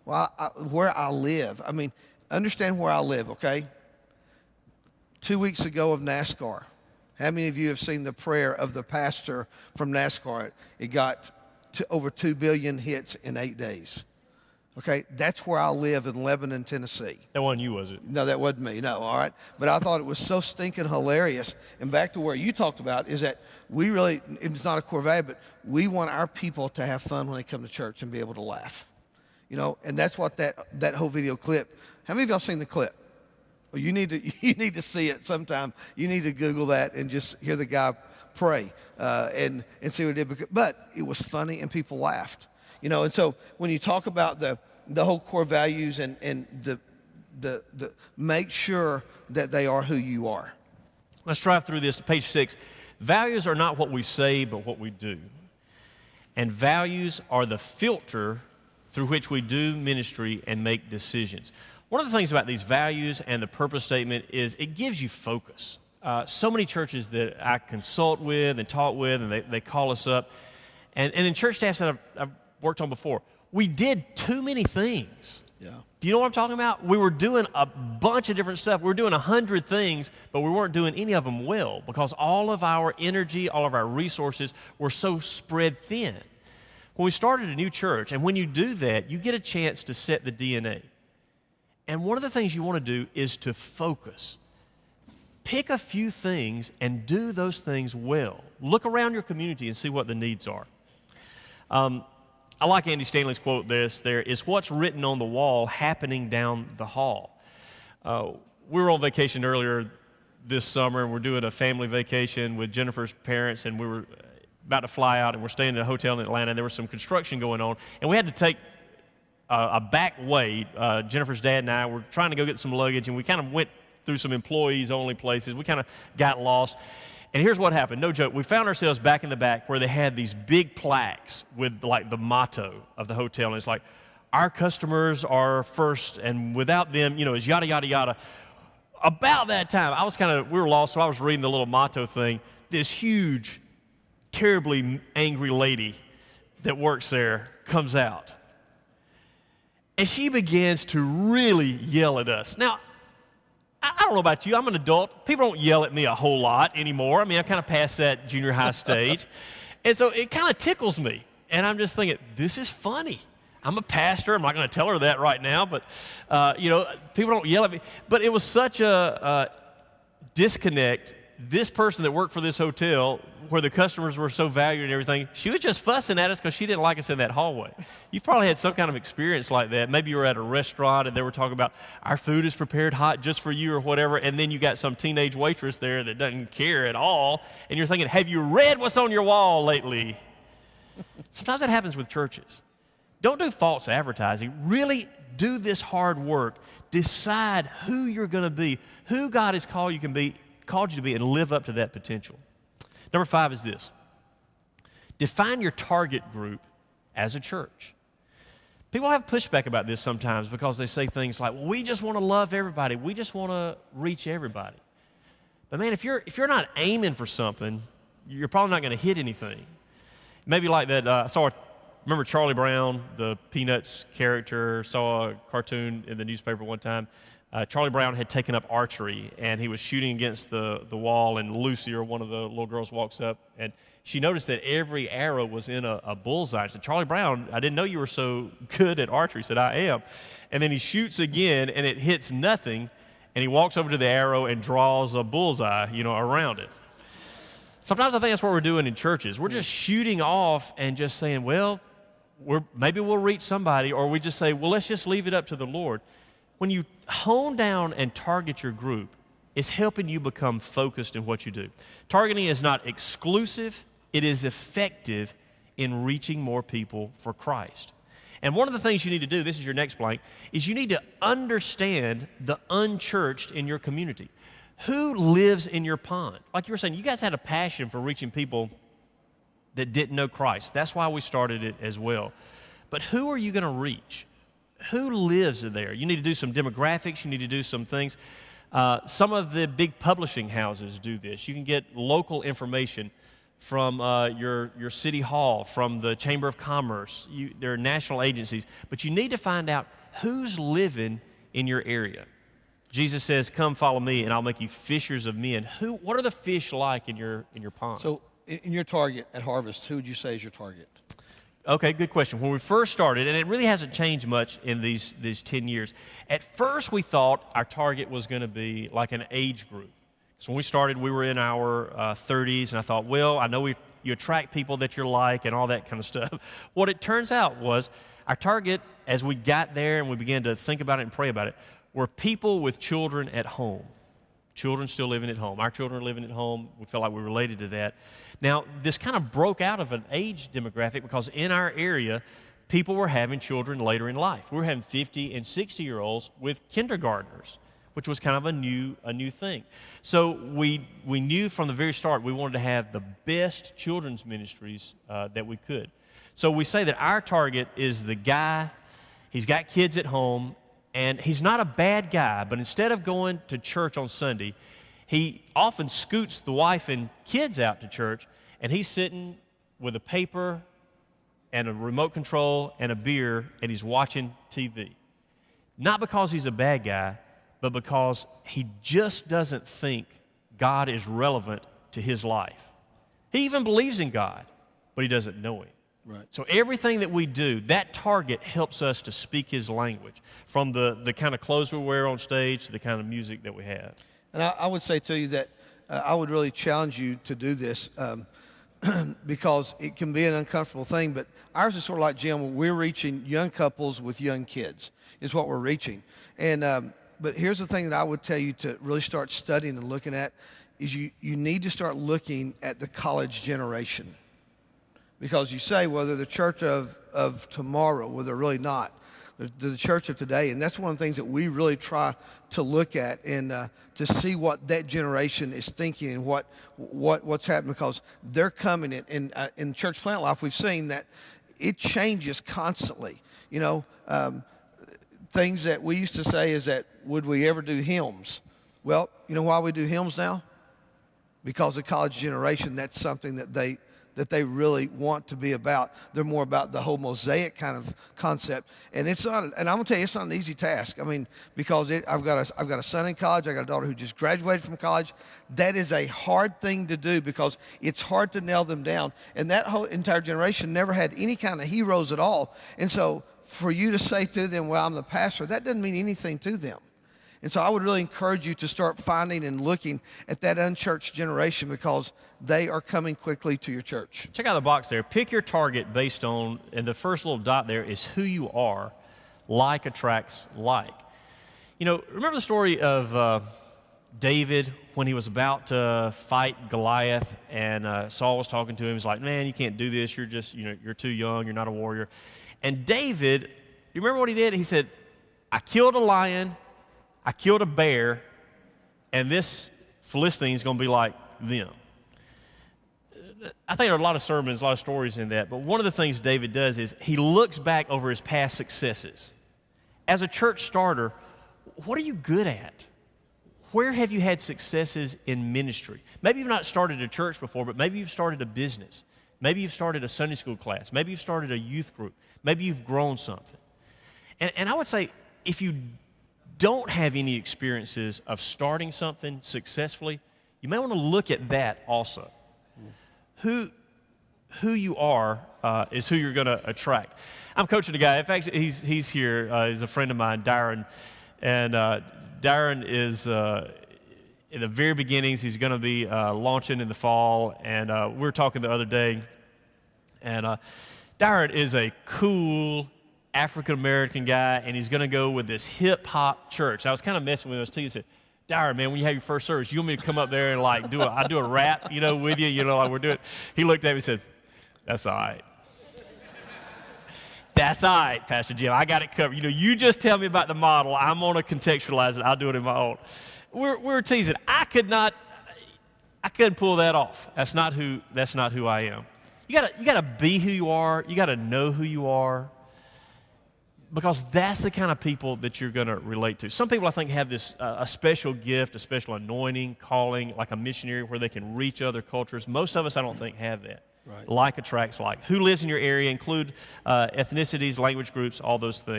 Well, where I live, I mean, understand where I live, okay? 2 weeks ago of NASCAR. How many of you have seen the prayer of the pastor from NASCAR? It got to over 2 billion hits in 8 days. Okay, that's where I live in Lebanon, Tennessee. That wasn't you, was it? No, that wasn't me, no, all right? But I thought it was so stinking hilarious. And back to where you talked about is that we really, it's not a core value, but we want our people to have fun when they come to church and be able to laugh. You know, and that's what that whole video clip, how many of y'all seen the clip? Well, you need to see it sometime. You need to Google that and just hear the guy pray and see what it did. But it was funny and people laughed. You know, and so when you talk about the whole core values and the make sure that they are who you are. Let's drive through this to page 6. Values are not what we say, but what we do. And values are the filter through which we do ministry and make decisions. One of the things about these values and the purpose statement is it gives you focus. So many churches that I consult with and talk with, and they call us up. And in church staffs that I've worked on before, we did too many things. Yeah. Do you know what I'm talking about? We were doing a bunch of different stuff. We were doing 100 things, but we weren't doing any of them well because all of our energy, all of our resources were so spread thin. When we started a new church, and when you do that, you get a chance to set the DNA. And one of the things you want to do is to focus. Pick a few things and do those things well. Look around your community and see what the needs are. I like Andy Stanley's quote there is what's written on the wall happening down the hall. We were on vacation earlier this summer, and we're doing a family vacation with Jennifer's parents, and we were about to fly out, and we're staying in a hotel in Atlanta, and there was some construction going on, and we had to take a back way. Jennifer's dad and I were trying to go get some luggage, and we kind of went through some employees-only places. We kind of got lost. And here's what happened, no joke. We found ourselves back in the back where they had these big plaques with like the motto of the hotel. And it's like, our customers are first, and without them, you know, it's yada, yada, yada. About that time, we were lost, so I was reading the little motto thing. This huge, terribly angry lady that works there comes out. And she begins to really yell at us. Now, I don't know about you. I'm an adult. People don't yell at me a whole lot anymore. I mean, I'm kind of past that junior high stage. And so it kind of tickles me. And I'm just thinking, this is funny. I'm a pastor. I'm not going to tell her that right now. But, you know, people don't yell at me. But it was such a disconnect. This person that worked for this hotel, where the customers were so valued and everything, she was just fussing at us because she didn't like us in that hallway. You probably had some kind of experience like that. Maybe you were at a restaurant and they were talking about, our food is prepared hot just for you or whatever, and then you got some teenage waitress there that doesn't care at all, and you're thinking, have you read what's on your wall lately? Sometimes that happens with churches. Don't do false advertising. Really do this hard work. Decide who you're going to be, who God has called you to be, and live up to that potential. Number 5 is this. Define your target group as a church. People have pushback about this sometimes because they say things like, well, we just want to love everybody. We just want to reach everybody. But man, if you're not aiming for something, you're probably not going to hit anything. Maybe like that, remember Charlie Brown, the Peanuts character, saw a cartoon in the newspaper one time. Charlie Brown had taken up archery, and he was shooting against the wall, and Lucy, or one of the little girls, walks up, and she noticed that every arrow was in a bullseye. She said, Charlie Brown, I didn't know you were so good at archery. He said, I am. And then he shoots again, and it hits nothing, and he walks over to the arrow and draws a bullseye, around it. Sometimes I think that's what we're doing in churches. We're just shooting off and just saying, well, maybe we'll reach somebody, or we just say, well, let's just leave it up to the Lord. When you hone down and target your group, it's helping you become focused in what you do. Targeting is not exclusive, it is effective in reaching more people for Christ. And one of the things you need to do, this is your next blank, is you need to understand the unchurched in your community. Who lives in your pond? Like you were saying, you guys had a passion for reaching people that didn't know Christ. That's why we started it as well. But who are you going to reach? Who lives there? You need to do some demographics. You need to do some things. Some of the big publishing houses do this. You can get local information from your city hall, from the Chamber of Commerce. There are national agencies, but you need to find out who's living in your area. Jesus says, "Come, follow me, and I'll make you fishers of men." What are the fish like in your pond? So, in your target at Harvest, who would you say is your target? Okay, good question. When we first started, and it really hasn't changed much in these 10 years, at first we thought our target was going to be like an age group. So when we started, we were in our 30s, and I thought, well, I know you attract people that you're like and all that kind of stuff. What it turns out was our target, as we got there and we began to think about it and pray about it, were people with children at home. Children still living at home. Our children are living at home. We felt like we related to that. Now, this kind of broke out of an age demographic because in our area, people were having children later in life. We were having 50 and 60-year-olds with kindergartners, which was kind of a new thing. So we knew from the very start we wanted to have the best children's ministries that we could. So we say that our target is the guy, he's got kids at home, and he's not a bad guy, but instead of going to church on Sunday, he often scoots the wife and kids out to church, and he's sitting with a paper and a remote control and a beer, and he's watching TV. Not because he's a bad guy, but because he just doesn't think God is relevant to his life. He even believes in God, but he doesn't know him. Right. So everything that we do, that target helps us to speak his language, from the kind of clothes we wear on stage to the kind of music that we have. And I would say to you that I would really challenge you to do this because it can be an uncomfortable thing, but ours is sort of like Jim. We're reaching young couples with young kids is what we're reaching. And but here's the thing that I would tell you to really start studying and looking at is you need to start looking at the college generation. Because you say, well, they're the church of tomorrow. Well, they're really not. They're the church of today. And that's one of the things that we really try to look at and to see what that generation is thinking and what's happening. Because they're coming in church plant life, we've seen that it changes constantly. You know, things that we used to say is that, would we ever do hymns? Well, you know why we do hymns now? Because the college generation, that's something that they really want to be about. They're more about the whole mosaic kind of concept, and it's not. And I'm gonna tell you, it's not an easy task. I mean, because I've got a son in college. I got a daughter who just graduated from college. That is a hard thing to do because it's hard to nail them down. And that whole entire generation never had any kind of heroes at all. And so, for you to say to them, "Well, I'm the pastor," that doesn't mean anything to them. And so I would really encourage you to start finding and looking at that unchurched generation because they are coming quickly to your church. Check out the box there. Pick your target based on, and the first little dot there is who you are. Like attracts like. You know, remember the story of David when he was about to fight Goliath and Saul was talking to him. He's like, "Man, you can't do this. You're just, you're too young. You're not a warrior." And David, you remember what he did? He said, "I killed a lion. I killed a bear, and this Philistine is going to be like them." I think there are a lot of sermons, a lot of stories in that, but one of the things David does is he looks back over his past successes. As a church starter, what are you good at? Where have you had successes in ministry? Maybe you've not started a church before, but maybe you've started a business. Maybe you've started a Sunday school class. Maybe you've started a youth group. Maybe you've grown something. And I would say if you don't have any experiences of starting something successfully, you may want to look at that also. Who you are is who you're going to attract. I'm coaching a guy. In fact, he's here. He's a friend of mine, Darren. And Darren is in the very beginnings. He's going to be launching in the fall. And we were talking the other day. And Darren is a cool African-American guy, and he's going to go with this hip-hop church. I was kind of messing with him. I said, "Darren, man, when you have your first service, you want me to come up there and like do a rap, with you, like we're doing." He looked at me and said, "That's all right." "That's all right, Pastor Jim. I got it covered. You just tell me about the model. I'm going to contextualize it. I'll do it in my own." We're teasing. I couldn't pull that off. That's not who I am. You gotta be who you are. You gotta know who you are. because that's the kind of people that you're going to relate to. Some people, I think, have this a special gift, a special anointing, calling, like a missionary where they can reach other cultures. Most of us, I don't think, have that. Right. Like attracts like. Who lives in your area? Include ethnicities, language groups, all those things.